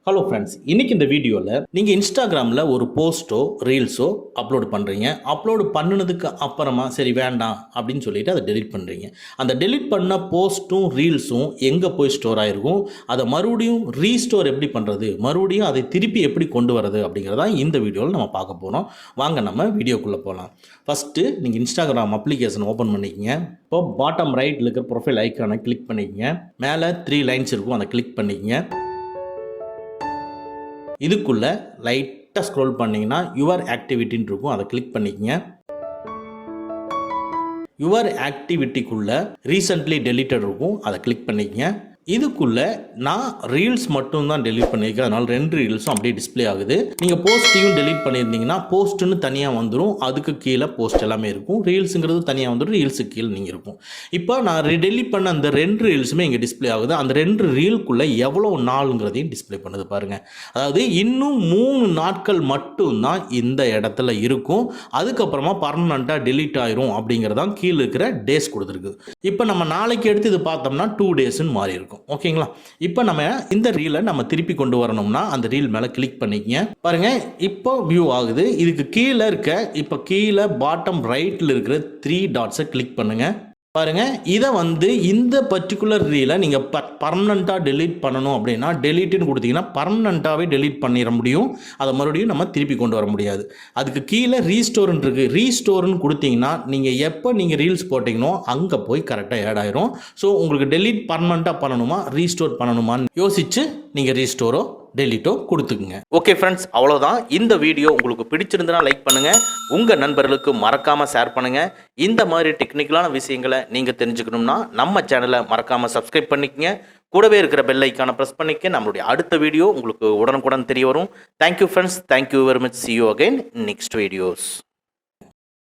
Hello friends, இன்னைக்கு இந்த வீடியோவில் நீங்கள் இன்ஸ்டாகிராமில் ஒரு போஸ்ட்டோ ரீல்ஸோ அப்லோடு பண்ணுறீங்க. அப்லோடு பண்ணினதுக்கு அப்புறமா சரி வேண்டாம் அப்படின்னு சொல்லிட்டு அதை டெலிட் பண்ணுறீங்க. அந்த டெலிட் பண்ண போஸ்ட்டும் ரீல்ஸும் எங்கே போய் ஸ்டோர் ஆகிருக்கும், அதை மறுபடியும் ரீஸ்டோர் எப்படி பண்ணுறது, மறுபடியும் அதை திருப்பி எப்படி கொண்டு வரது அப்படிங்கிறதா இந்த வீடியோவில் நம்ம பார்க்க போகிறோம். வாங்க நம்ம வீடியோக்குள்ளே போகலாம். ஃபஸ்ட்டு நீங்கள் இன்ஸ்டாகிராம் அப்ளிகேஷன் ஓப்பன் பண்ணிக்கங்க. இப்போ பாட்டம் ரைட்டில் இருக்கிற ப்ரொஃபைல் ஐக்கானை கிளிக் பண்ணிக்கங்க. மேலே 3 லைன்ஸ் இருக்கும், அதை கிளிக் பண்ணிக்கங்க. இதுக்குள்ளே லைட்டாக ஸ்க்ரோல் பண்ணிங்கன்னா யுவர் ஆக்டிவிட்டின்னு இருக்கும், அதை கிளிக் பண்ணிக்கங்க. யுவர் ஆக்டிவிட்டிக்குள்ளே ரீசெண்ட்லி டெலிட்டட் இருக்கும், அதை கிளிக் பண்ணிக்கங்க. இதுக்குள்ளே நான் ரீல்ஸ் மட்டும் தான் டெலிட் பண்ணியிருக்கேன், அதனால் 2 ரீல்ஸும் அப்படியே டிஸ்பிளே ஆகுது. நீங்கள் போஸ்ட்டையும் டெலிட் பண்ணியிருந்தீங்கன்னா போஸ்ட்டுன்னு தனியாக வந்துடும், அதுக்கு கீழே போஸ்ட் எல்லாமே இருக்கும். ரீல்ஸுங்கிறது தனியாக வந்துடும், ரீல்ஸுக்கு கீழே நீங்கள் இருக்கும். இப்போ நான் டெலிட் பண்ண அந்த 2 ரீல்ஸுமே இங்கே டிஸ்பிளே ஆகுது. அந்த 2 ரீலுக்குள்ளே எவ்வளோ நாளுங்கிறதையும் டிஸ்பிளே பண்ணுது பாருங்கள். அதாவது இன்னும் 3 நாட்கள் மட்டும்தான் இந்த இடத்துல இருக்கும், அதுக்கப்புறமா பர்மனெண்ட்டாக டெலிட் ஆயிரும் அப்படிங்கிறதான் கீழே இருக்கிற டேஸ் கொடுத்துருக்கு. இப்போ நம்ம நாளைக்கு எடுத்து இது பார்த்தோம்னா 2 டேஸ்ன்னு மாறி இருக்கும். ஓகேங்களா? இப்போ நம்ம இந்த ரீலை நம்ம திருப்பி கொண்டு வரணும்னா அந்த ரீல் மேலே கிளிக் பண்ணிக்கங்க. பாருங்க, இப்போ வியூ ஆகுது. இதுக்கு கீழே இருக்க இப்போ கீழே பாட்டம் ரைட்டில் இருக்கிற 3 டாட்ஸை கிளிக் பண்ணுங்க. பாருங்க, இதை இந்த பர்டிகுலர் ரீலை நீங்கள் பர்மனெண்ட்டாக டெலீட் பண்ணணும் அப்படின்னா டெலீட்டுன்னு கொடுத்தீங்கன்னா பர்மனெண்ட்டாகவே டெலீட் பண்ணிட முடியும். அதை மறுபடியும் நம்ம திருப்பி கொண்டு வர முடியாது. அதுக்கு கீழே ரீஸ்டோர்னு இருக்குது. ரீஸ்டோர்னு கொடுத்தீங்கன்னா நீங்கள் எப்போ நீங்கள் ரீல்ஸ் போட்டிங்கனோ அங்கே போய் கரெக்டாக ஆட் ஆயிரும். ஸோ உங்களுக்கு டெலீட் பர்மனெண்ட்டாக பண்ணணுமா ரீஸ்டோர் பண்ணணுமான்னு யோசிச்சு நீங்கள் ரீஸ்டோரோ டெலிட்டோ கொடுத்துக்குங்க. ஓகே ஃப்ரெண்ட்ஸ், அவ்வளோதான். இந்த வீடியோ உங்களுக்கு பிடிச்சிருந்தனா லைக் பண்ணுங்கள், உங்கள் நண்பர்களுக்கு மறக்காமல் ஷேர் பண்ணுங்கள். இந்த மாதிரி டெக்னிக்கலான விஷயங்களை நீங்கள் தெரிஞ்சுக்கணும்னா நம்ம சேனலை மறக்காமல் சப்ஸ்கிரைப் பண்ணிக்கங்க. கூடவே இருக்கிற பெல் ஐக்கானை ப்ரெஸ் பண்ணிக்க. நம்மளுடைய அடுத்த வீடியோ உங்களுக்கு உடனுக்குடன் தெரிய வரும். Thank you friends, thank you very much. See you again in next videos.